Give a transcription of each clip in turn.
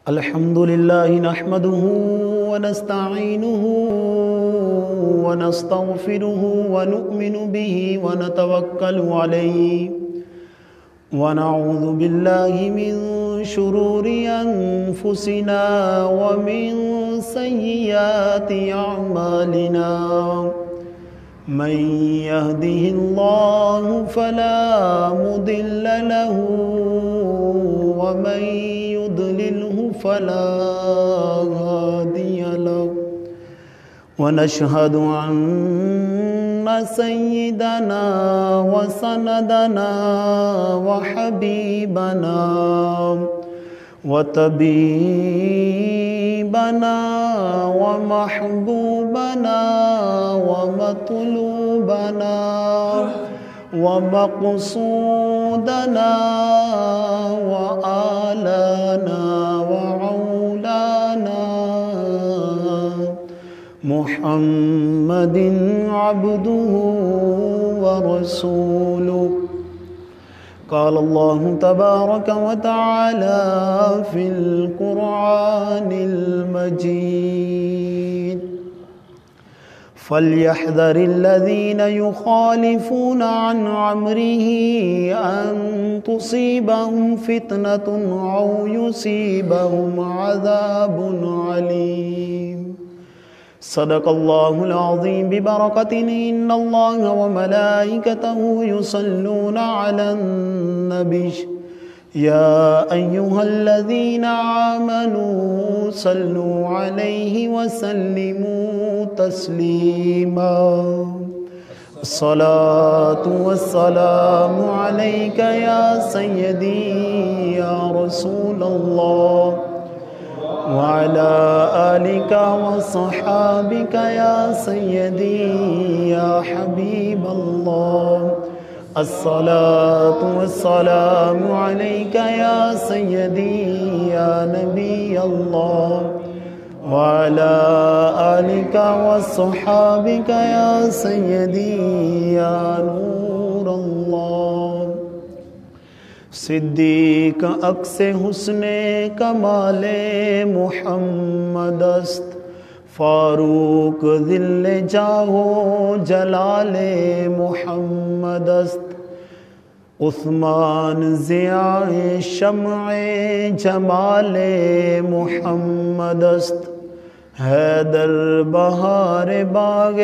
الحمد لله نحمده ونستعينه ونستغفره ونؤمن به ونتوكل عليه ونعوذ بالله من شرور أنفسنا ومن سيئات أعمالنا من يهده الله فلا مضل له ومن يضلله فلا هادي له ونشهد أن سيدنا وسندنا وحبيبنا وطبيبنا ومحبوبنا ومطلوبنا ومقصودنا وآلنا وعولانا محمد عبده ورسوله. قال الله تبارك وتعالى في القرآن المجيد فليحذر الذين يخالفون عن أمره أن تصيبهم فتنة أو يصيبهم عذاب عليم. صدق الله العظيم ببركة إن الله وملائكته يصلون على النبي يا أيها الذين آمنوا صلوا عليه وسلموا تسليما. الصلاة والسلام عليك يا سيدي يا رسول الله وعلى آلك وصحابك يا سيدي يا حبيب الله. الصلاة والسلام عليك يا سيدي يا نبي الله وعلى آلك وصحابك يا سيدي يا نور الله. صدیق عکس حسن کمال محمد است، فاروق ذل جاہ و جلال محمد است، عثمان ضیاء شمع جمال محمد است، حیدر بہار باغ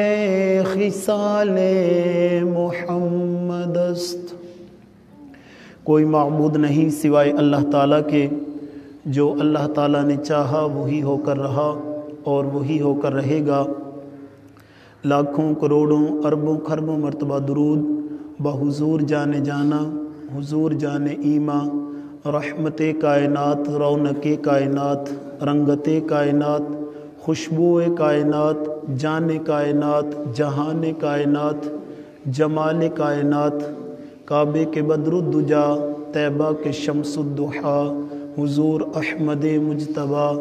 خصال محمد است. کوئی معبود نہیں سوائے اللہ تعالیٰ کے، جو اللہ تعالیٰ نے چاہا وہی ہو کر رہا اور وہی ہو کر رہے گا. لاکھوں کروڑوں اربوں خربوں مرتبہ درود بحضور جان جانا، حضور جان ایماں، رحمت کائنات، رونق کائنات، رنگت کائنات، خوشبو کائنات، جان کائنات، جہان کائنات، جمال کائنات، کعبے کے بدر الدجا، طیبہ کے شمس الضحیٰ، حضور احمد مجتبیٰ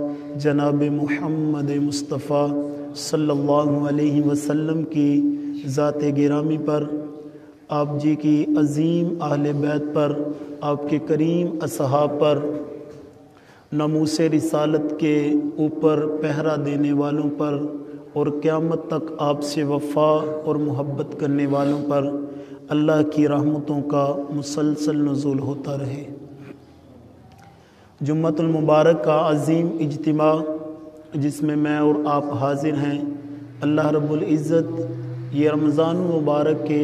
جناب محمد مصطفیٰ صلی اللہ علیہ وسلم کی ذات گرامی پر، آپ جی کی عظیم اہل بیت پر، آپ کے کریم اصحاب پر، ناموس رسالت کے اوپر پہرا دینے والوں پر، اور قیامت تک آپ سے وفا اور محبت کرنے والوں پر اللہ کی رحمتوں کا مسلسل نزول ہوتا رہے. جمعۃ المبارک کا عظیم اجتماع جس میں میں اور آپ حاضر ہیں، اللہ رب العزت یہ رمضان المبارک کے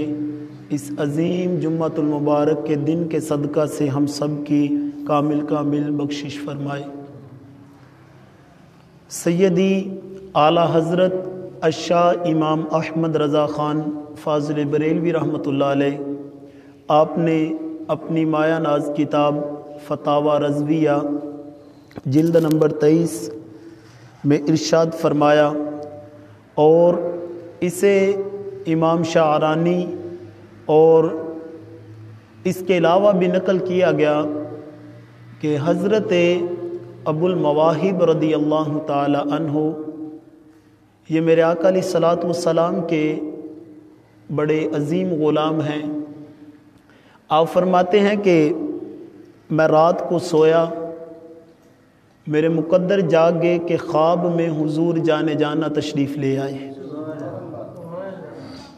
اس عظیم جمعۃ المبارک کے دن کے صدقہ سے ہم سب کی کامل بخشش فرمائے. سیدی اعلیٰ حضرت الشاہ امام احمد رضا خان فاضل بریلوی رحمۃ اللہ علیہ، آپ نے اپنی مایہ ناز کتاب فتاوی رضویہ جلد نمبر 23 میں ارشاد فرمایا، اور اسے امام شعرانی اور اس کے علاوہ بھی نقل کیا گیا کہ حضرت ابو المواہب رضی اللہ تعالی عنہ یہ میرے آقا علیہ الصلوۃ والسلام کے بڑے عظیم غلام ہیں. آپ فرماتے ہیں کہ میں رات کو سویا میرے مقدر جاگے کہ خواب میں حضور جانے جانا تشریف لے آئے۔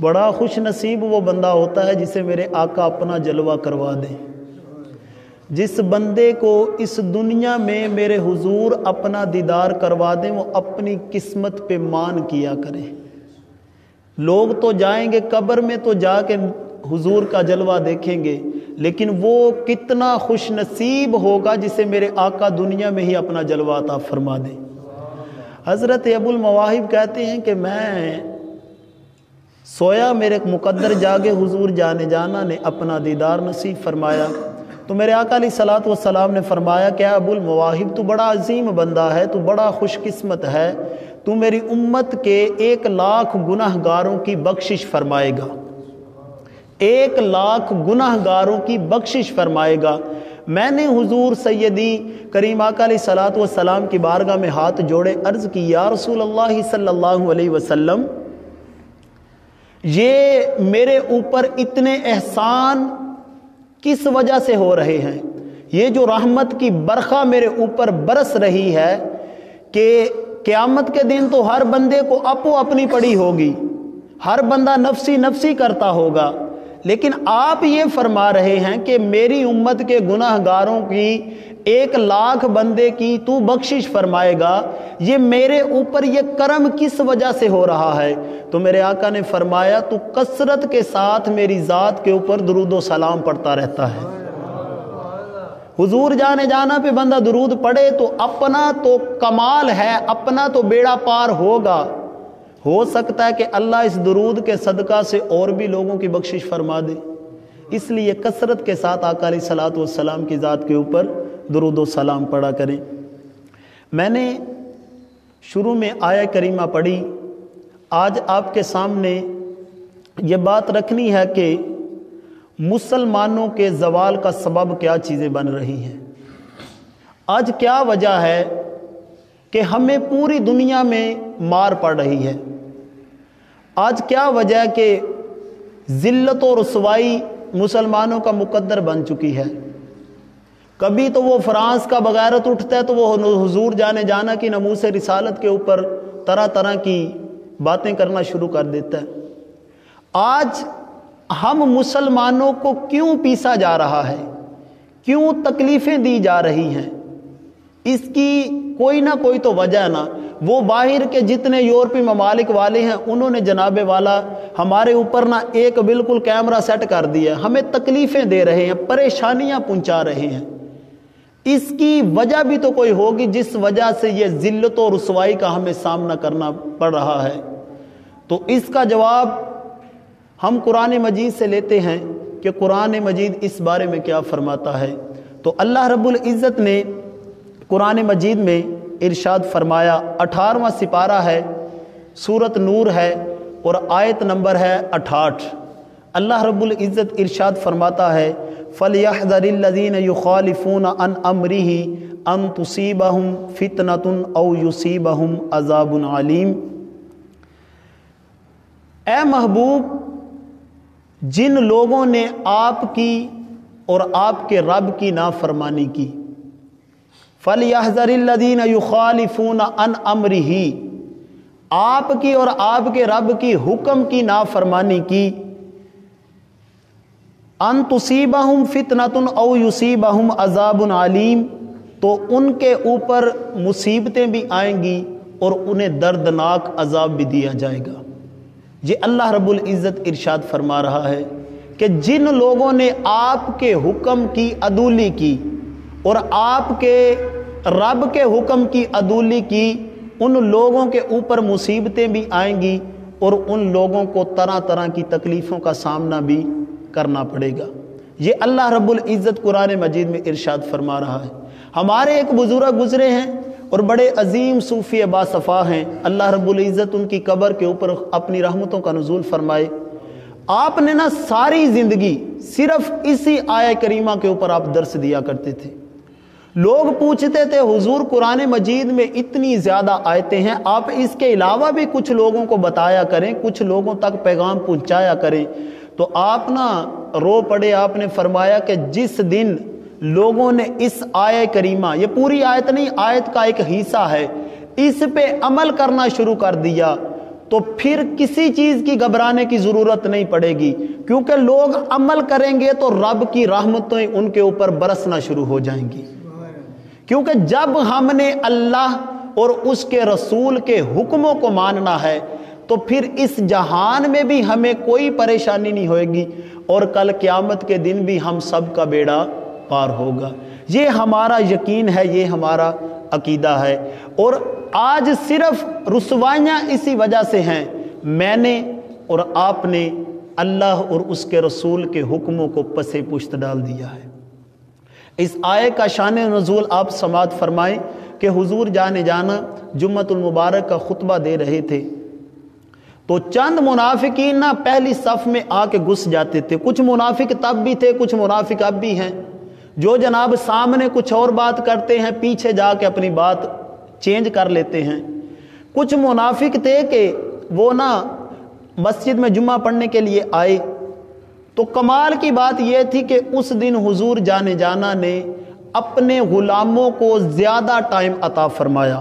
بڑا خوش نصیب وہ بندہ ہوتا ہے جسے میرے آقا اپنا جلوہ کروا دیں۔ جس بندے کو اس دنیا میں میرے حضور اپنا دیدار کروا دیں وہ اپنی قسمت پہ مان کیا کرے۔ لوگ تو جائیں گے قبر میں تو جا کے حضور کا جلوہ دیکھیں گے، لیکن وہ کتنا خوش نصیب ہوگا جسے میرے آقا دنیا میں ہی اپنا جلوہ عطا فرما دیں۔ حضرت ابو المواہب کہتے ہیں کہ میں سویا، میرے مقدر جاگے، حضور جانے جانا نے اپنا دیدار نصیب فرمایا۔ تو میرے آقا علیہ الصلوۃ والسلام نے فرمایا کہ ابو المواہب تو بڑا عظیم بندہ ہے، تو بڑا خوش قسمت ہے، تو میری امت کے 1,00,000 گناہ گاروں کی بخشش فرمائے گا، 1,00,000 گناہ گاروں کی بخشش فرمائے گا۔ میں نے حضور سیدی کریم آقا علیہ الصلوۃ والسلام کی بارگاہ میں ہاتھ جوڑے عرض کی، یا رسول اللہ صلی اللہ علیہ وسلم، یہ میرے اوپر اتنے احسان کس وجہ سے ہو رہے ہیں؟ یہ جو رحمت کی برخہ میرے اوپر برس رہی ہے کہ قیامت کے دن تو ہر بندے کو اپو اپنی پڑی ہوگی، ہر بندہ نفسی نفسی کرتا ہوگا، لیکن آپ یہ فرما رہے ہیں کہ میری امت کے گناہ گاروں کی 1,00,000 بندے کی تو بخشش فرمائے گا، یہ میرے اوپر یہ کرم کس وجہ سے ہو رہا ہے؟ تو میرے آقا نے فرمایا تو کثرت کے ساتھ میری ذات کے اوپر درود و سلام پڑھتا رہتا ہے۔ حضور جانے جانا پہ بندہ درود پڑھے تو اپنا تو کمال ہے، اپنا تو بیڑا پار ہوگا۔ ہو سکتا ہے کہ اللہ اس درود کے صدقہ سے اور بھی لوگوں کی بخشش فرما دے، اس لیے کثرت کے ساتھ آقا علیہ الصلوۃ والسلام کی ذات کے اوپر درود و سلام پڑھا کریں۔ میں نے شروع میں آیہ کریمہ پڑھی، آج آپ کے سامنے یہ بات رکھنی ہے کہ مسلمانوں کے زوال کا سبب کیا چیزیں بن رہی ہیں۔ آج کیا وجہ ہے کہ ہمیں پوری دنیا میں مار پڑ رہی ہے؟ آج کیا وجہ ہے کہ ذلت و رسوائی مسلمانوں کا مقدر بن چکی ہے؟ کبھی تو وہ فرانس کا بغیرت اٹھتا ہے تو وہ حضور جانے جانا کی ناموس رسالت کے اوپر طرح طرح کی باتیں کرنا شروع کر دیتا ہے۔ آج ہم مسلمانوں کو کیوں پیسا جا رہا ہے، کیوں تکلیفیں دی جا رہی ہیں؟ اس کی کوئی نہ کوئی تو وجہ نا، وہ باہر کے جتنے یورپی ممالک والے ہیں انہوں نے جناب والا ہمارے اوپر نا ایک بالکل کیمرہ سیٹ کر دیا، ہمیں تکلیفیں دے رہے ہیں، پریشانیاں پہنچا رہے ہیں۔ اس کی وجہ بھی تو کوئی ہوگی جس وجہ سے یہ ذلت و رسوائی کا ہمیں سامنا کرنا پڑ رہا ہے۔ تو اس کا جواب ہم قرآن مجید سے لیتے ہیں کہ قرآن مجید اس بارے میں کیا فرماتا ہے۔ تو اللہ رب العزت نے قرآن مجید میں ارشاد فرمایا، 18واں سپارہ ہے، سورت نور ہے اور آیت نمبر ہے 68۔ اللہ رب العزت ارشاد فرماتا ہے، فَلْيَحْذَرِ الَّذِينَ يُخَالِفُونَ عَنْ أَمْرِهِ أَن تُصِيبَهُمْ فِتْنَةٌ أَوْ يُصِيبَهُمْ عَذَابٌ عَلِيمٌ۔ اے محبوب، جن لوگوں نے آپ کی اور آپ کے رب کی نافرمانی کی، فَلْيَحْذَرِ الَّذِينَ يُخَالِفُونَ عَنْ أَمْرِهِ، آپ کی اور آپ کے رب کی حکم کی نافرمانی کی، ان تصیبہم فتنۃ او یصیبہم عذاب علیم، تو ان کے اوپر مصیبتیں بھی آئیں گی اور انہیں دردناک عذاب بھی دیا جائے گا۔ یہ اللہ رب العزت ارشاد فرما رہا ہے کہ جن لوگوں نے آپ کے حکم کی عدولی کی اور آپ کے رب کے حکم کی عدولی کی، ان لوگوں کے اوپر مصیبتیں بھی آئیں گی اور ان لوگوں کو طرح طرح کی تکلیفوں کا سامنا بھی کرنا پڑے گا۔ یہ اللہ رب العزت قرآن مجید میں ارشاد فرما رہا ہے۔ ہمارے ایک بزرگ گزرے ہیں اور بڑے عظیم صوفی باصفا ہیں، اللہ رب العزت ان کی قبر کے اوپر اپنی رحمتوں کا نزول فرمائے۔ آپ نے نا ساری زندگی صرف اسی آیہ کریمہ کے اوپر آپ درس دیا کرتے تھے۔ لوگ پوچھتے تھے حضور قرآن مجید میں اتنی زیادہ آیتیں ہیں، آپ اس کے علاوہ بھی کچھ لوگوں کو بتایا کریں، کچھ لوگوں تک پیغام پہنچایا کریں۔ تو آپ نا رو پڑے، آپ نے فرمایا کہ جس دن لوگوں نے اس آیت کریمہ، یہ پوری آیت نہیں، آیت کا ایک حصہ ہے، اس پہ عمل کرنا شروع کر دیا تو پھر کسی چیز کی گھبرانے کی ضرورت نہیں پڑے گی، کیونکہ لوگ عمل کریں گے تو رب کی رحمتیں ان کے اوپر برسنا شروع ہو جائیں گی۔ کیونکہ جب ہم نے اللہ اور اس کے رسول کے حکموں کو ماننا ہے تو پھر اس جہان میں بھی ہمیں کوئی پریشانی نہیں ہوئے گی، اور کل قیامت کے دن بھی ہم سب کا بیڑا پار ہوگا۔ یہ ہمارا یقین ہے، یہ ہمارا عقیدہ ہے۔ اور آج صرف رسوائیاں اسی وجہ سے ہیں، میں نے اور آپ نے اللہ اور اس کے رسول کے حکموں کو پس پشت ڈال دیا ہے۔ اس آیت کا شان نزول آپ سماعت فرمائیں کہ حضور جانا جمعۃ المبارک کا خطبہ دے رہے تھے تو چند منافقین نہ پہلی صف میں آ کے گھس جاتے تھے۔ کچھ منافق تب بھی تھے، کچھ منافق اب بھی ہیں، جو جناب سامنے کچھ اور بات کرتے ہیں، پیچھے جا کے اپنی بات چینج کر لیتے ہیں۔ کچھ منافق تھے کہ وہ نا مسجد میں جمعہ پڑھنے کے لیے آئے تو کمال کی بات یہ تھی کہ اس دن حضور جانا نے اپنے غلاموں کو زیادہ ٹائم عطا فرمایا۔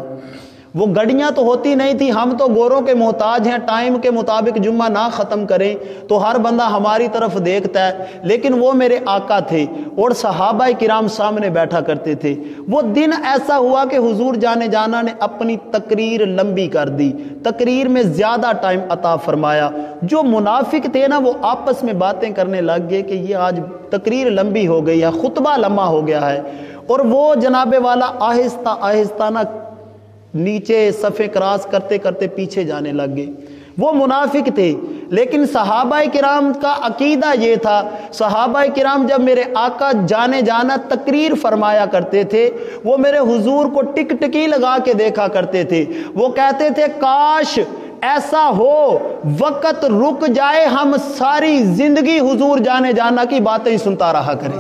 وہ گھڑیاں تو ہوتی نہیں تھی، ہم تو گوروں کے محتاج ہیں، ٹائم کے مطابق جمعہ نہ ختم کریں تو ہر بندہ ہماری طرف دیکھتا ہے، لیکن وہ میرے آقا تھے اور صحابہ کرام سامنے بیٹھا کرتے تھے۔ وہ دن ایسا ہوا کہ حضور جانا نے اپنی تقریر لمبی کر دی، تقریر میں زیادہ ٹائم عطا فرمایا۔ جو منافق تھے نا وہ آپس میں باتیں کرنے لگ گئے کہ یہ آج تقریر لمبی ہو گئی ہے، خطبہ لمبا ہو گیا ہے، اور وہ جناب والا آہستہ آہستہ نہ نیچے صفے کراس کرتے کرتے پیچھے جانے لگ گئے۔ وہ منافق تھے، لیکن صحابہ کرام کا عقیدہ یہ تھا، صحابہ کرام جب میرے آقا جانا تقریر فرمایا کرتے تھے وہ میرے حضور کو ٹک ٹکی لگا کے دیکھا کرتے تھے۔ وہ کہتے تھے کاش ایسا ہو وقت رک جائے، ہم ساری زندگی حضور جانا کی باتیں سنتا رہا کریں۔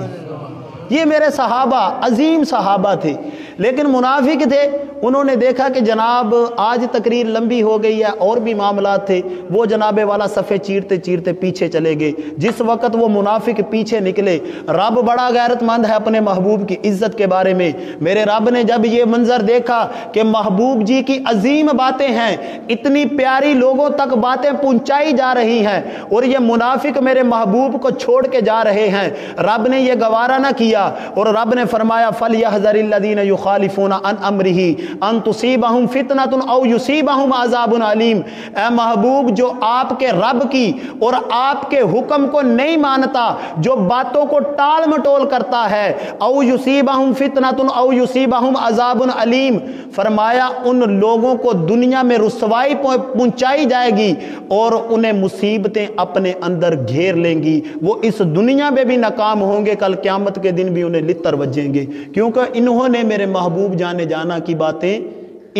یہ میرے صحابہ عظیم صحابہ تھے، لیکن منافق تھے۔ انہوں نے دیکھا کہ جناب آج تقریر لمبی ہو گئی ہے، اور بھی معاملات تھے، وہ جناب والا صفے چیرتے چیرتے پیچھے چلے گئے۔ جس وقت وہ منافق پیچھے نکلے، رب بڑا غیرت مند ہے اپنے محبوب کی عزت کے بارے میں، میرے رب نے جب یہ منظر دیکھا کہ محبوب جی کی عظیم باتیں ہیں، اتنی پیاری لوگوں تک باتیں پہنچائی جا رہی ہیں، اور یہ منافق میرے محبوب کو چھوڑ کے جا رہے ہیں، رب نے یہ گوارا نہ کیا اور رب نے فرمایا فَلْيَحْذَرِ الَّذِينَ يُخَالِفُونَ عَنْ أَمْرِهِ أَن تُصِيبَهُمْ فِتْنَةٌ أَوْ يُصِيبَهُمْ عَذَابٌ عَلِيمٌ۔ اے محبوب، جو آپ کے رب کی اور آپ کے حکم کو نہیں مانتا، جو باتوں کو ٹال مٹول کرتا ہے، أَوْ يُصِيبَهُمْ فِتْنَةٌ أَوْ يُصِيبَهُمْ عَذَابٌ عَلِيمٌ، فرمایا ان لوگوں کو دنیا میں رسوائی پہنچائی جائے گی اور انہیں مصیبتیں اپنے اندر گھیر لیں گی، وہ اس دنیا میں بھی ناکام ہوں گے، کل قیامت کے دن بھی انہیں لتر بجیں گے، کیونکہ انہوں نے میرے محبوب جانا کی باتیں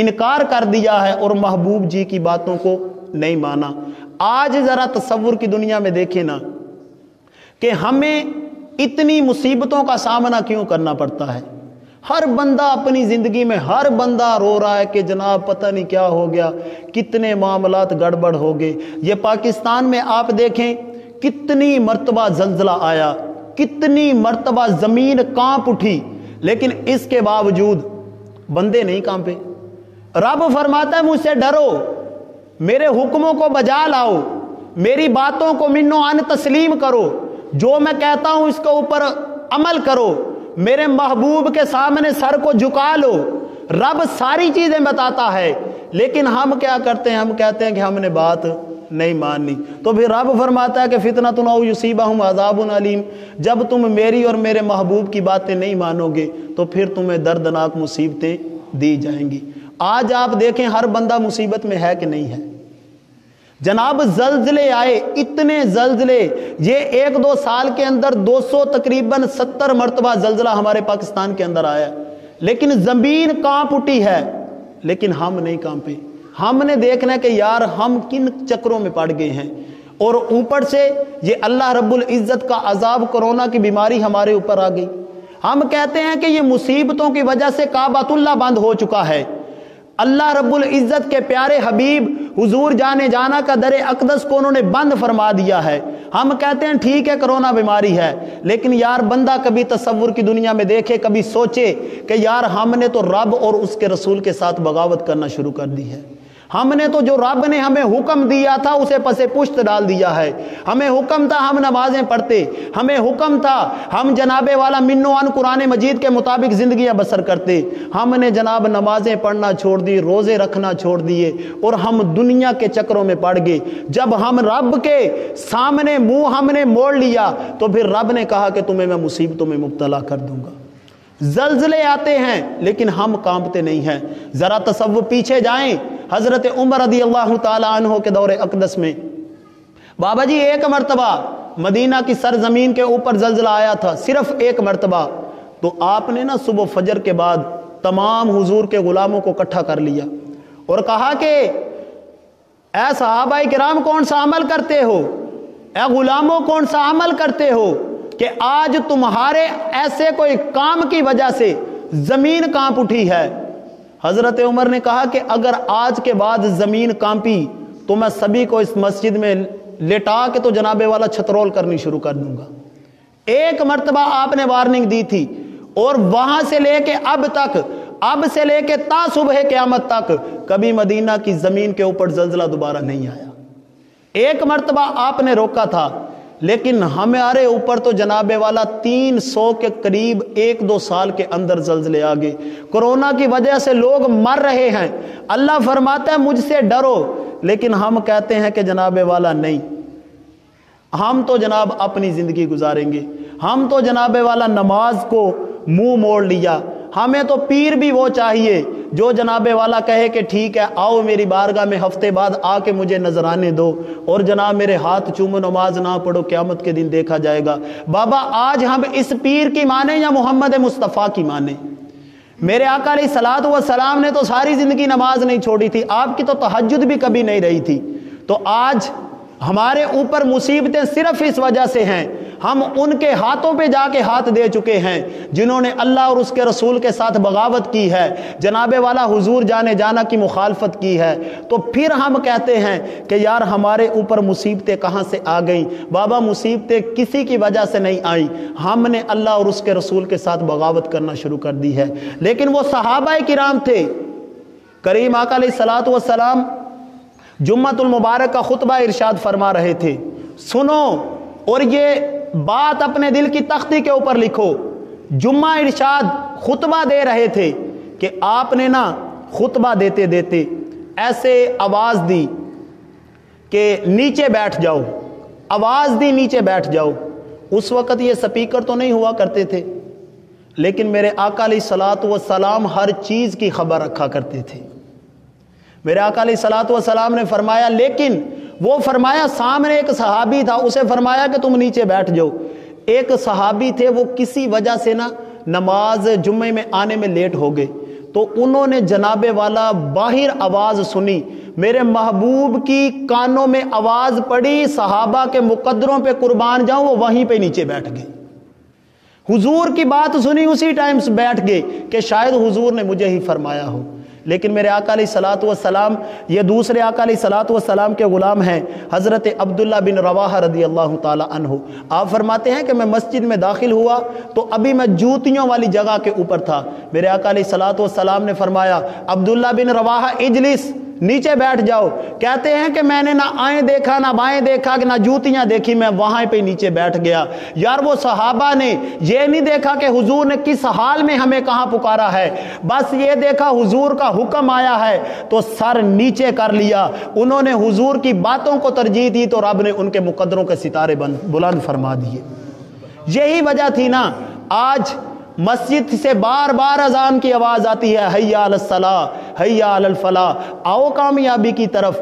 انکار کر دیا ہے اور محبوب جی کی باتوں کو نہیں مانا۔ آج ذرا تصور کی دنیا میں دیکھیں نا کہ ہمیں اتنی مصیبتوں کا سامنا کیوں کرنا پڑتا ہے۔ ہر بندہ اپنی زندگی میں ہر بندہ رو رہا ہے کہ جناب پتہ نہیں کیا ہو گیا، کتنے معاملات گڑبڑ ہو گئے۔ یہ پاکستان میں آپ دیکھیں کتنی مرتبہ زلزلہ آیا، کتنی مرتبہ زمین کانپ اٹھی، لیکن اس کے باوجود بندے نہیں کانپے۔ رب فرماتا ہے مجھ سے ڈرو، میرے حکموں کو بجا لاؤ، میری باتوں کو منو ان تسلیم کرو، جو میں کہتا ہوں اس کے اوپر عمل کرو، میرے محبوب کے سامنے سر کو جھکا لو۔ رب ساری چیزیں بتاتا ہے، لیکن ہم کیا کرتے ہیں؟ ہم کہتے ہیں کہ ہم نے بات نہیں ماننی۔ تو پھر رب فرماتا ہے کہ فتنۃ او یصیبہم عذاب علیم، جب تم میری اور میرے محبوب کی باتیں نہیں مانو گے تو پھر تمہیں دردناک مصیبتیں دی جائیں گی۔ آج آپ دیکھیں ہر بندہ مصیبت میں ہے کہ نہیں ہے۔ جناب زلزلے آئے، اتنے زلزلے، یہ 1-2 سال کے اندر 200 تقریباً 70 مرتبہ زلزلہ ہمارے پاکستان کے اندر آیا، لیکن زمین کانپ اٹھی ہے، لیکن ہم نہیں کانپے۔ ہم نے دیکھنا ہے کہ یار ہم کن چکروں میں پڑ گئے ہیں، اور اوپر سے یہ اللہ رب العزت کا عذاب، کرونا کی بیماری ہمارے اوپر آ گئی۔ ہم کہتے ہیں کہ یہ مصیبتوں کی وجہ سے کعبۃ اللہ بند ہو چکا ہے۔ اللہ رب العزت کے پیارے حبیب حضور جانے جانا کا در اقدس کو انہوں نے بند فرما دیا ہے۔ ہم کہتے ہیں ٹھیک ہے کرونا بیماری ہے، لیکن یار بندہ کبھی تصور کی دنیا میں دیکھے، کبھی سوچے کہ یار ہم نے تو رب اور اس کے رسول کے ساتھ بغاوت کرنا شروع کر دی ہے۔ ہم نے تو جو رب نے ہمیں حکم دیا تھا اسے پسے پشت ڈال دیا ہے۔ ہمیں حکم تھا ہم نمازیں پڑھتے، ہمیں حکم تھا ہم جناب والا منو ان قرآن مجید کے مطابق زندگیاں بسر کرتے، ہم نے جناب نمازیں پڑھنا چھوڑ دی، روزے رکھنا چھوڑ دیے اور ہم دنیا کے چکروں میں پڑ گئے۔ جب ہم رب کے سامنے منہ ہم نے موڑ لیا تو پھر رب نے کہا کہ تمہیں میں مصیبتوں میں مبتلا کر دوں گا۔ زلزلے آتے ہیں لیکن ہم کانپتے نہیں ہیں۔ ذرا تصور پیچھے جائیں، حضرت عمر رضی اللہ تعالی عنہ کے دور اقدس میں بابا جی ایک مرتبہ مدینہ کی سرزمین کے اوپر زلزلہ آیا تھا، صرف ایک مرتبہ۔ تو آپ نے نا صبح فجر کے بعد تمام حضور کے غلاموں کو اکٹھا کر لیا اور کہا کہ اے صحابہ کرام کون سا عمل کرتے ہو، اے غلاموں کون سا عمل کرتے ہو کہ آج تمہارے ایسے کوئی کام کی وجہ سے زمین کانپ اٹھی ہے۔ حضرت عمر نے کہا کہ اگر آج کے بعد زمین کانپی تو میں سبھی کو اس مسجد میں لٹا کے تو جناب والا چھترول کرنی شروع کر دوں گا۔ ایک مرتبہ آپ نے وارننگ دی تھی اور وہاں سے لے کے اب تک، اب سے لے کے تا صبح قیامت تک کبھی مدینہ کی زمین کے اوپر زلزلہ دوبارہ نہیں آیا۔ ایک مرتبہ آپ نے روکا تھا، لیکن ہمارے اوپر تو جناب والا 300 کے قریب 1-2 سال کے اندر زلزلے آ گئے۔ کورونا کی وجہ سے لوگ مر رہے ہیں، اللہ فرماتا ہے مجھ سے ڈرو، لیکن ہم کہتے ہیں کہ جناب والا نہیں، ہم تو جناب اپنی زندگی گزاریں گے، ہم تو جناب والا نماز کو منہ موڑ لیا۔ ہمیں تو پیر بھی وہ چاہیے جو جناب والا کہے کہ ٹھیک ہے آؤ میری بارگاہ میں ہفتے بعد آ کے مجھے نذرانے دو اور جناب میرے ہاتھ چومو، نماز نہ پڑھو، قیامت کے دن دیکھا جائے گا۔ بابا آج ہم اس پیر کی مانیں یا محمد مصطفیٰ کی مانیں؟ میرے آقا علیہ الصلوۃ والسلام نے تو ساری زندگی نماز نہیں چھوڑی تھی، آپ کی تو تہجد بھی کبھی نہیں رہی تھی۔ تو آج ہمارے اوپر مصیبتیں صرف اس وجہ سے ہیں، ہم ان کے ہاتھوں پہ جا کے ہاتھ دے چکے ہیں جنہوں نے اللہ اور اس کے رسول کے ساتھ بغاوت کی ہے، جناب والا حضور جانے جانا کی مخالفت کی ہے۔ تو پھر ہم کہتے ہیں کہ یار ہمارے اوپر مصیبتیں کہاں سے آ گئیں؟ بابا مصیبتیں کسی کی وجہ سے نہیں آئیں، ہم نے اللہ اور اس کے رسول کے ساتھ بغاوت کرنا شروع کر دی ہے۔ لیکن وہ صحابہ کرام تھے، کریم آقا علیہ الصلوۃ والسلام جمعۃ المبارک کا خطبہ ارشاد فرما رہے تھے، سنو اور یہ بات اپنے دل کی تختی کے اوپر لکھو۔ جمعہ ارشاد خطبہ دے رہے تھے کہ آپ نے نا خطبہ دیتے دیتے ایسے آواز دی کہ نیچے بیٹھ جاؤ، آواز دی نیچے بیٹھ جاؤ۔ اس وقت یہ سپیکر تو نہیں ہوا کرتے تھے، لیکن میرے آقا علیہ الصلوۃ والسلام ہر چیز کی خبر رکھا کرتے تھے۔ میرے آقا علیہ الصلوۃ والسلام نے فرمایا، لیکن وہ فرمایا سامنے ایک صحابی تھا، اسے فرمایا کہ تم نیچے بیٹھ جاؤ۔ ایک صحابی تھے وہ کسی وجہ سے نا نماز جمعے میں آنے میں لیٹ ہو گئے، تو انہوں نے جناب والا باہر آواز سنی، میرے محبوب کی کانوں میں آواز پڑی، صحابہ کے مقدروں پہ قربان جاؤں، وہ وہیں پہ نیچے بیٹھ گئے۔ حضور کی بات سنی، اسی ٹائم سے بیٹھ گئے کہ شاید حضور نے مجھے ہی فرمایا ہو۔ لیکن میرے آقا علیہ الصلوۃ والسلام یہ دوسرے آقا علیہ الصلوۃ والسلام کے غلام ہیں، حضرت عبداللہ بن رواحہ رضی اللہ تعالی عنہ۔ آپ فرماتے ہیں کہ میں مسجد میں داخل ہوا تو ابھی میں جوتیوں والی جگہ کے اوپر تھا۔ میرے آقا علیہ الصلوۃ والسلام نے فرمایا عبداللہ بن رواحہ اجلس، نیچے بیٹھ جاؤ۔ کہتے ہیں کہ میں نے نہ آئیں دیکھا نہ بائیں دیکھا کہ نہ جوتیاں دیکھی، میں وہاں پہ نیچے بیٹھ گیا۔ یار وہ صحابہ نے یہ نہیں دیکھا کہ حضور نے کس حال میں ہمیں کہاں پکارا ہے، بس یہ دیکھا حضور کا حکم آیا ہے تو سر نیچے کر لیا۔ انہوں نے حضور کی باتوں کو ترجیح دی تو رب نے ان کے مقدروں کے ستارے بلند فرما دیے۔ یہی وجہ تھی نا آج مسجد سے بار بار اذان کی آواز آتی ہے، حی علی الصلاۃ حی علی الفلاح، آؤ کامیابی کی طرف،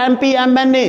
MP MNA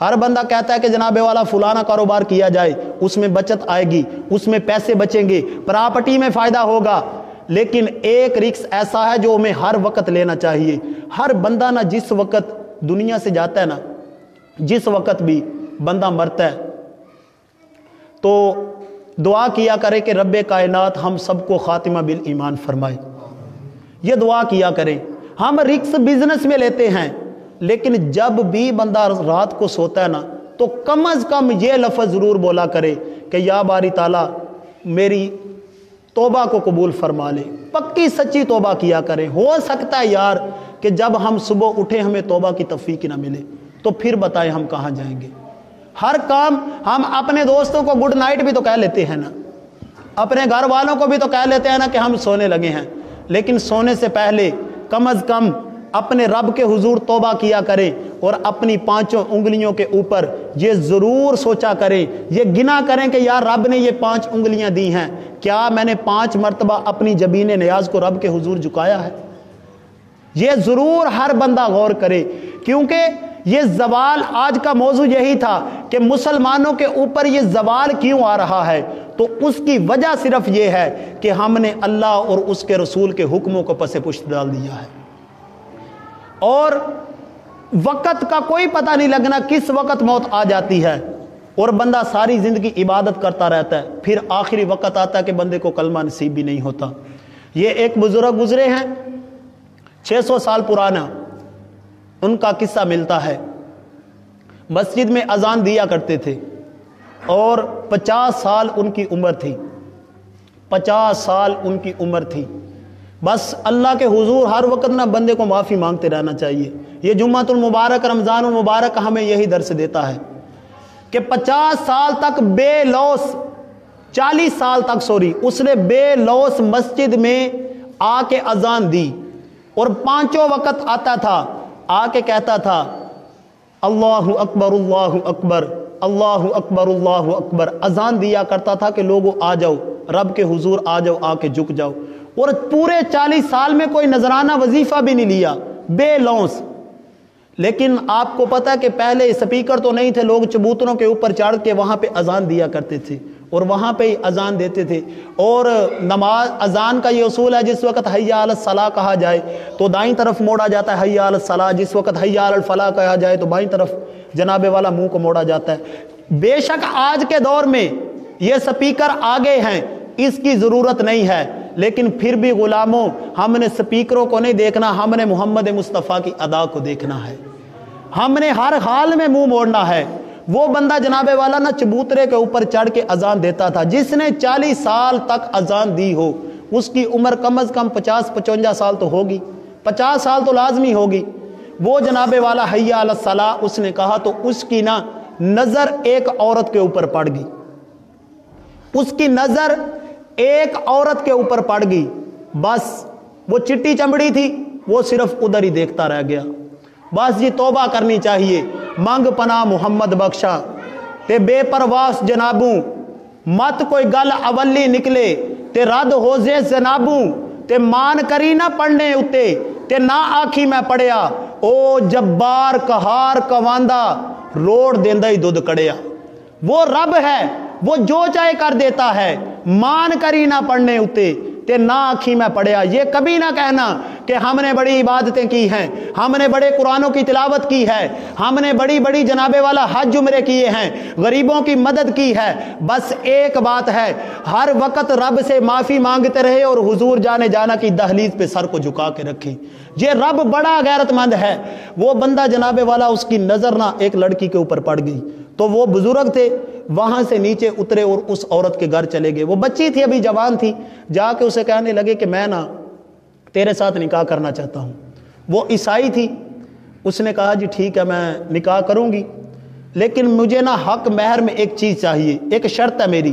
ہر بندہ کہتا ہے کہ جناب والا فلانا کاروبار کیا جائے، اس میں بچت آئے گی، اس میں پیسے بچیں گے، پراپرٹی میں فائدہ ہوگا، لیکن ایک رسک ایسا ہے جو ہمیں ہر وقت لینا چاہیے۔ ہر بندہ نا جس وقت دنیا سے جاتا ہے نا، جس وقت بھی بندہ مرتا ہے تو دعا کیا کرے کہ رب کائنات ہم سب کو خاتمہ بالایمان فرمائے۔ یہ دعا کیا کریں۔ ہم رسک بزنس میں لیتے ہیں، لیکن جب بھی بندہ رات کو سوتا ہے نا تو کم از کم یہ لفظ ضرور بولا کرے کہ یا باری تعالیٰ میری توبہ کو قبول فرما لے۔ پکی سچی توبہ کیا کریں۔ ہو سکتا ہے یار کہ جب ہم صبح اٹھے ہمیں توبہ کی توفیق نہ ملے تو پھر بتائیں ہم کہاں جائیں گے۔ ہر کام ہم اپنے دوستوں کو گڈ نائٹ بھی تو کہہ لیتے ہیں نا، اپنے گھر والوں کو بھی تو کہہ لیتے ہیں نا کہ ہم سونے لگے ہیں، لیکن سونے سے پہلے کم از کم اپنے رب کے حضور توبہ کیا کریں اور اپنی پانچوں انگلیوں کے اوپر یہ ضرور سوچا کریں، یہ گنا کریں کہ یار رب نے یہ 5 انگلیاں دی ہیں، کیا میں نے 5 مرتبہ اپنی جبین نیاز کو رب کے حضور جھکایا ہے؟ یہ ضرور ہر بندہ غور کرے، کیونکہ یہ زوال آج کا موضوع یہی تھا کہ مسلمانوں کے اوپر یہ زوال کیوں آ رہا ہے، تو اس کی وجہ صرف یہ ہے کہ ہم نے اللہ اور اس کے رسول کے حکموں کو پس پشت ڈال دیا ہے، اور وقت کا کوئی پتہ نہیں لگنا کس وقت موت آ جاتی ہے، اور بندہ ساری زندگی عبادت کرتا رہتا ہے، پھر آخری وقت آتا ہے کہ بندے کو کلمہ نصیب بھی نہیں ہوتا۔ یہ ایک بزرگ گزرے ہیں 600 سال پرانا، ان کا قصہ ملتا ہے۔ مسجد میں اذان دیا کرتے تھے اور 50 سال ان کی عمر تھی، 50 سال ان کی عمر تھی۔ بس اللہ کے حضور ہر وقت نہ بندے کو معافی مانگتے رہنا چاہیے۔ یہ جمعۃ المبارک، رمضان المبارک ہمیں یہی درس دیتا ہے کہ 50 سال تک بے لوث، 40 سال تک اس نے بے لوث مسجد میں آ کے اذان دی، اور 5 وقت آتا تھا، آ کے کہتا تھا اللہ اکبر اللہ اکبر اللہ اکبر اللہ اکبر، اذان دیا کرتا تھا کہ لوگوں آ جاؤ رب کے حضور، آ جاؤ، آ کے جھک جاؤ، اور پورے 40 سال میں کوئی نذرانہ وظیفہ بھی نہیں لیا، بے لوث۔ لیکن آپ کو پتہ کہ پہلے سپیکر تو نہیں تھے، لوگ چبوتروں کے اوپر چڑھ کے وہاں پہ اذان دیا کرتے تھے اور وہاں پہ ہی اذان دیتے تھے، اور نماز اذان کا یہ اصول ہے جس وقت حی علی الصلاح کہا جائے تو دائیں طرف موڑا جاتا ہے حی علی الصلاح، جس وقت حی علی الفلاح کہا جائے تو بائیں طرف جناب والا منہ کو موڑا جاتا ہے۔ بے شک آج کے دور میں یہ سپیکر آگے ہیں، اس کی ضرورت نہیں ہے، لیکن پھر بھی غلاموں ہم نے سپیکروں کو نہیں دیکھنا، ہم نے محمد مصطفیٰ کی ادا کو دیکھنا ہے، ہم نے ہر حال میں منہ موڑنا ہے۔ وہ بندہ جناب والا نہ چبوترے کے اوپر چڑھ کے اذان دیتا تھا، جس نے 40 سال تک اذان دی ہو اس کی عمر کم از کم 50-55 سال تو ہوگی، 50 سال تو لازمی ہوگی۔ وہ جناب والا حی علی الصلاح اس نے کہا تو اس کی نا نظر ایک عورت کے اوپر پڑ گئی، اس کی نظر ایک عورت کے اوپر پڑ گئی، بس وہ چٹی چمڑی تھی، وہ صرف ادھر ہی دیکھتا رہ گیا۔ بس یہ توبہ کرنی چاہیے، منگ پناہ محمد بخشا تے بے پرواز جنابوں، مت کوئی گل اولی نکلے تے رد ہو زے جنابوں، تے مان کری نہ پڑھنے اتے تے نہ آکھی میں پڑھیا، او جبار کہار کواندہ روڑ دیندہ ہی دودھ کڑیا۔ وہ رب ہے، وہ جو چاہے کر دیتا ہے، مان کری نہ پڑھنے اتے تے نہ آنکھی میں پڑھیا۔ یہ کبھی نہ کہنا کہ ہم نے بڑی عبادتیں کی ہیں، ہم نے بڑے قرآنوں کی تلاوت کی ہے، ہم نے بڑی بڑی جناب والا حج عمرے کیے ہیں، غریبوں کی مدد کی ہے۔ بس ایک بات ہے، ہر وقت رب سے معافی مانگتے رہے اور حضور جانے جانا کی دہلیز پہ سر کو جھکا کے رکھیں۔ یہ رب بڑا غیرت مند ہے۔ وہ بندہ جناب والا اس کی نظر نہ ایک لڑکی کے اوپر پڑ گئی تو وہ بزرگ تھے، وہاں سے نیچے اترے اور اس عورت کے گھر چلے گئے۔ وہ بچی تھی، ابھی جوان تھی، جا کے اسے کہنے لگے کہ میں نا تیرے ساتھ نکاح کرنا چاہتا ہوں۔ وہ عیسائی تھی، اس نے کہا جی ٹھیک ہے میں نکاح کروں گی، لیکن مجھے نا حق مہر میں ایک چیز چاہیے، ایک شرط ہے میری،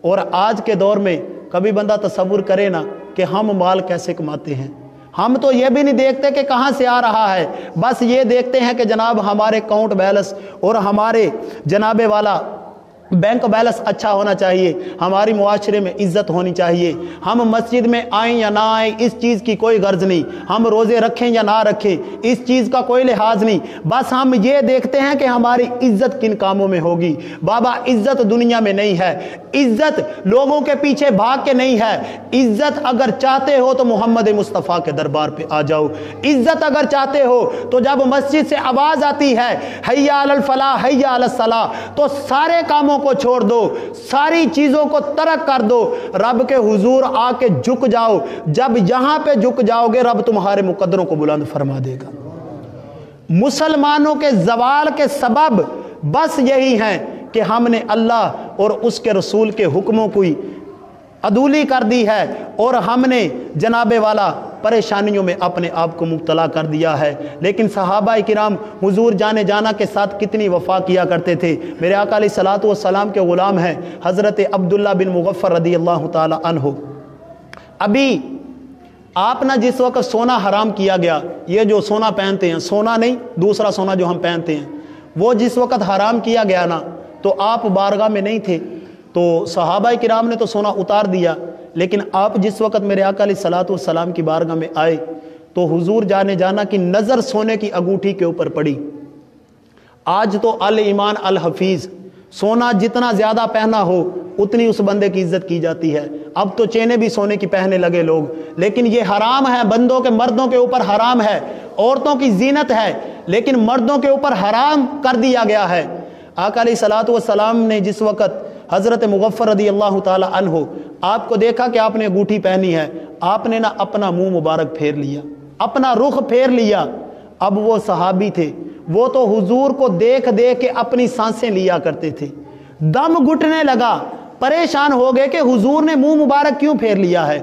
اور آج کے دور میں کبھی بندہ تصور کرے نا کہ ہم مال کیسے کماتے ہیں، ہم تو یہ بھی نہیں دیکھتے کہ کہاں سے آ رہا ہے، بس یہ دیکھتے ہیں کہ جناب ہمارے اکاؤنٹ بیلنس اور ہمارے جناب والا بینک بیلنس اچھا ہونا چاہیے، ہماری معاشرے میں عزت ہونی چاہیے، ہم مسجد میں آئیں یا نہ آئیں اس چیز کی کوئی غرض نہیں، ہم روزے رکھیں یا نہ رکھیں اس چیز کا کوئی لحاظ نہیں، بس ہم یہ دیکھتے ہیں کہ ہماری عزت کن کاموں میں ہوگی۔ بابا عزت دنیا میں نہیں ہے، عزت لوگوں کے پیچھے بھاگ کے نہیں ہے، عزت اگر چاہتے ہو تو محمد مصطفیٰ کے دربار پہ آ جاؤ، عزت اگر چاہتے ہو تو جب مسجد سے آواز آتی ہے حی علی الفلاح حی علی الصلاح تو سارے کاموں کو چھوڑ دو، ساری چیزوں کو ترک کر دو، رب کے حضور آ کے جھک جاؤ، جب یہاں پہ جھک جاؤ گے رب تمہارے مقدروں کو بلند فرما دے گا۔ مسلمانوں کے زوال کے سبب بس یہی ہیں کہ ہم نے اللہ اور اس کے رسول کے حکموں کو عدولی کر دی ہے اور ہم نے جناب والا پریشانیوں میں اپنے آپ کو مبتلا کر دیا ہے۔ لیکن صحابہ کرام حضور جانے جانا کے ساتھ کتنی وفا کیا کرتے تھے۔ میرے آقا علیہ الصلوۃ والسلام کے غلام ہیں حضرت عبداللہ بن مغفر رضی اللہ تعالی عنہ۔ ابھی آپ نہ جس وقت سونا حرام کیا گیا، یہ جو سونا پہنتے ہیں، سونا نہیں دوسرا سونا جو ہم پہنتے ہیں، وہ جس وقت حرام کیا گیا نا تو آپ بارگاہ میں نہیں تھے، تو صحابہ کرام نے تو سونا اتار دیا، لیکن آپ جس وقت میرے آقا علیہ الصلوۃ والسلام کی بارگاہ میں آئے تو حضور جانے جانا کی نظر سونے کی انگوٹھی کے اوپر پڑی۔ آج تو الایمان الحفیظ، سونا جتنا زیادہ پہنا ہو اتنی اس بندے کی عزت کی جاتی ہے۔ اب تو چینیں بھی سونے کی پہننے لگے لوگ، لیکن یہ حرام ہے، بندوں کے مردوں کے اوپر حرام ہے، عورتوں کی زینت ہے لیکن مردوں کے اوپر حرام کر دیا گیا ہے۔ آقا علیہ الصلوۃ والسلام نے جس وقت حضرت مغفر رضی اللہ تعالی عنہ آپ کو دیکھا کہ آپ نے انگوٹھی پہنی ہے، آپ نے نا اپنا منہ مبارک پھیر لیا، اپنا رخ پھیر لیا۔ اب وہ صحابی تھے، وہ تو حضور کو دیکھ دیکھ کے اپنی سانسیں لیا کرتے تھے، دم گھٹنے لگا، پریشان ہو گئے کہ حضور نے منہ مبارک کیوں پھیر لیا ہے۔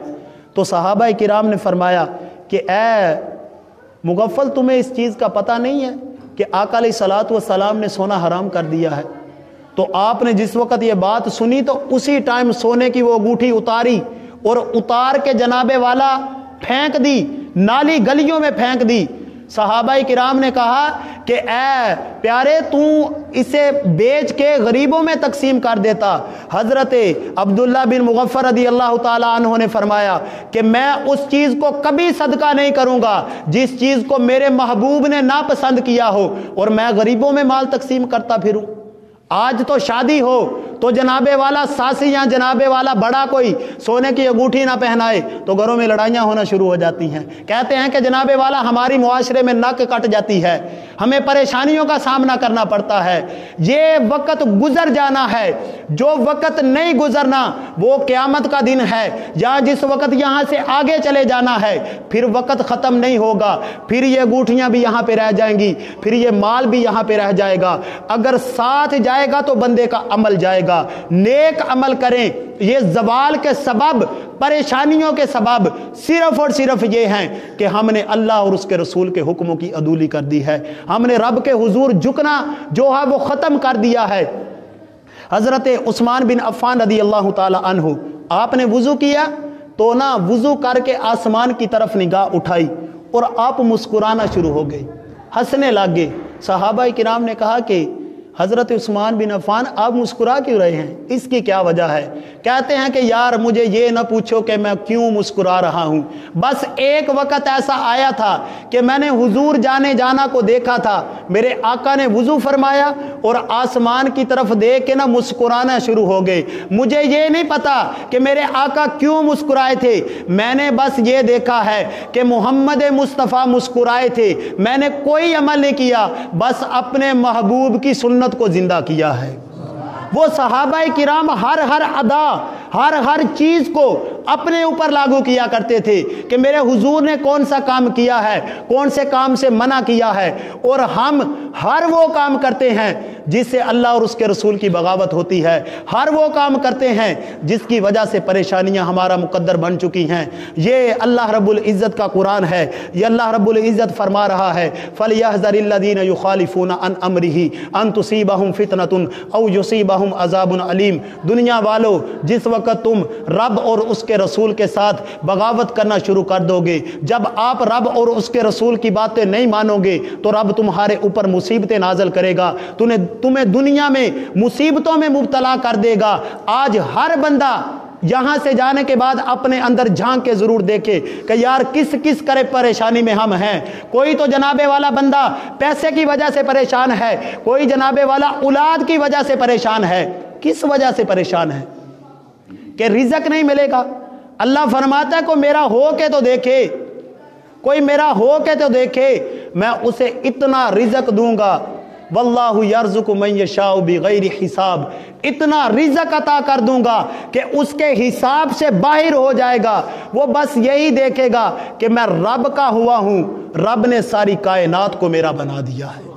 تو صحابہ کرام نے فرمایا کہ اے مغفل تمہیں اس چیز کا پتہ نہیں ہے کہ آقا علیہ الصلوۃ والسلام نے سونا حرام کر دیا ہے؟ تو آپ نے جس وقت یہ بات سنی تو اسی ٹائم سونے کی وہ انگوٹھی اتاری اور اتار کے جناب والا پھینک دی، نالی گلیوں میں پھینک دی۔ صحابہ کرام نے کہا کہ اے پیارے تو اسے بیچ کے غریبوں میں تقسیم کر دیتا۔ حضرت عبداللہ بن مغفر رضی اللہ تعالی عنہ نے فرمایا کہ میں اس چیز کو کبھی صدقہ نہیں کروں گا جس چیز کو میرے محبوب نے ناپسند کیا ہو اور میں غریبوں میں مال تقسیم کرتا پھروں۔ آج تو شادی ہو تو جناب والا ساسی یا جناب والا بڑا کوئی سونے کی انگوٹھی نہ پہنائے تو گھروں میں لڑائیاں ہونا شروع ہو جاتی ہیں، کہتے ہیں کہ جناب والا ہماری معاشرے میں نک کٹ جاتی ہے، ہمیں پریشانیوں کا سامنا کرنا پڑتا ہے۔ یہ وقت گزر جانا ہے، جو وقت نہیں گزرنا وہ قیامت کا دن ہے، یا جس وقت یہاں سے آگے چلے جانا ہے پھر وقت ختم نہیں ہوگا، پھر یہ انگوٹھیاں بھی یہاں پہ رہ جائیں گی، پھر یہ مال بھی یہاں پہ رہ جائے گا۔ اگر ساتھ جائے گا تو بندے کا عمل جائے گا، نیک عمل کریں۔ یہ زوال کے سبب، پریشانیوں کے سبب صرف اور صرف یہ ہیں کہ ہم نے اللہ اور اس کے رسول کے حکموں کی عدولی کر دی ہے، ہم نے رب کے حضور جھکنا جو ہے وہ ختم کر دیا ہے۔ حضرت عثمان بن عفان رضی اللہ تعالی عنہ، آپ نے وضو کیا تو نا وضو کر کے آسمان کی طرف نگاہ اٹھائی اور آپ مسکرانا شروع ہو گئے، ہنسنے لگ گئے۔ صحابہ کرام نے کہا کہ حضرت عثمان بن عفان آپ مسکرا کیوں رہے ہیں، اس کی کیا وجہ ہے؟ کہتے ہیں کہ یار مجھے یہ نہ پوچھو کہ میں کیوں مسکرا رہا ہوں، بس ایک وقت ایسا آیا تھا کہ میں نے حضور جانے جانا کو دیکھا تھا، میرے آقا نے وضو فرمایا اور آسمان کی طرف دیکھ کے نہ مسکرانا شروع ہو گئے۔ مجھے یہ نہیں پتا کہ میرے آقا کیوں مسکرائے تھے، میں نے بس یہ دیکھا ہے کہ محمد مصطفیٰ مسکرائے تھے، میں نے کوئی عمل نہیں کیا، بس اپنے محبوب کی سنت کو زندہ کیا ہے۔ وہ صحابہ کرام ہر ادا، ہر چیز کو اپنے اوپر لاگو کیا کرتے تھے کہ میرے حضور نے کون سا کام کیا ہے، کون سے کام سے منع کیا ہے، اور ہم ہر وہ کام کرتے ہیں جس سے اللہ اور اس کے رسول کی بغاوت ہوتی ہے، ہر وہ کام کرتے ہیں جس کی وجہ سے پریشانیاں ہمارا مقدر بن چکی ہیں۔ یہ اللہ رب العزت کا قرآن ہے، یہ اللہ رب العزت فرما رہا ہے فَلْيَحْذَرِ الَّذِينَ يُخَالِفُونَ عَنْ أَمْرِهِ أَن تُصِيبَهُمْ فِتْنَةٌ أَوْ يُصِيبَهُمْ عَذَابٌ عَلِيمٌ۔ دنیا والو، جس وقت تم رب اور اس کے رسول کے ساتھ بغاوت کرنا شروع کر دو گے، جب آپ رب اور اس کے رسول کی باتیں نہیں مانو گے تو رب تمہارے اوپر مصیبتیں نازل کرے گا، تمہیں دنیا میں مصیبتوں میں مبتلا کر دے گا۔ آج ہر بندہ یہاں سے جانے کے بعد اپنے اندر جھانک کے ضرور دیکھے کہ یار کس کرے پریشانی میں ہم ہیں۔ کوئی تو جناب والا بندہ پیسے کی وجہ سے پریشان ہے، کوئی جناب والا اولاد کی وجہ سے پریشان ہے۔ کس وجہ سے پریشان ہے؟ کہ رزق نہیں ملے گا۔ اللہ فرماتا ہے کوئی میرا ہو کے تو دیکھے، کوئی میرا ہو کے تو دیکھے، میں اسے اتنا رزق دوں گا، واللہ یرزق من یشاء بغیر حساب، اتنا رزق عطا کر دوں گا کہ اس کے حساب سے باہر ہو جائے گا۔ وہ بس یہی دیکھے گا کہ میں رب کا ہوا ہوں، رب نے ساری کائنات کو میرا بنا دیا ہے۔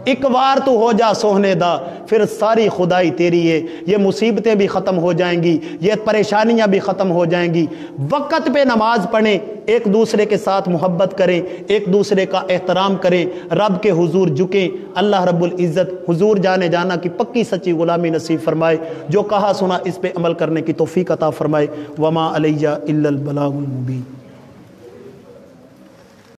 ایک بار تو ہو جا سوہنے دا، پھر ساری خدائی تیری ہے۔ یہ مصیبتیں بھی ختم ہو جائیں گی، یہ پریشانیاں بھی ختم ہو جائیں گی۔ وقت پہ نماز پڑھیں، ایک دوسرے کے ساتھ محبت کریں، ایک دوسرے کا احترام کریں، رب کے حضور جھکیں۔ اللہ رب العزت حضور جانے جانا کی پکی سچی غلامی نصیب فرمائے۔ جو کہا سنا اس پہ عمل کرنے کی توفیق عطا فرمائے۔ وما علیہ الا البلاغ المبین۔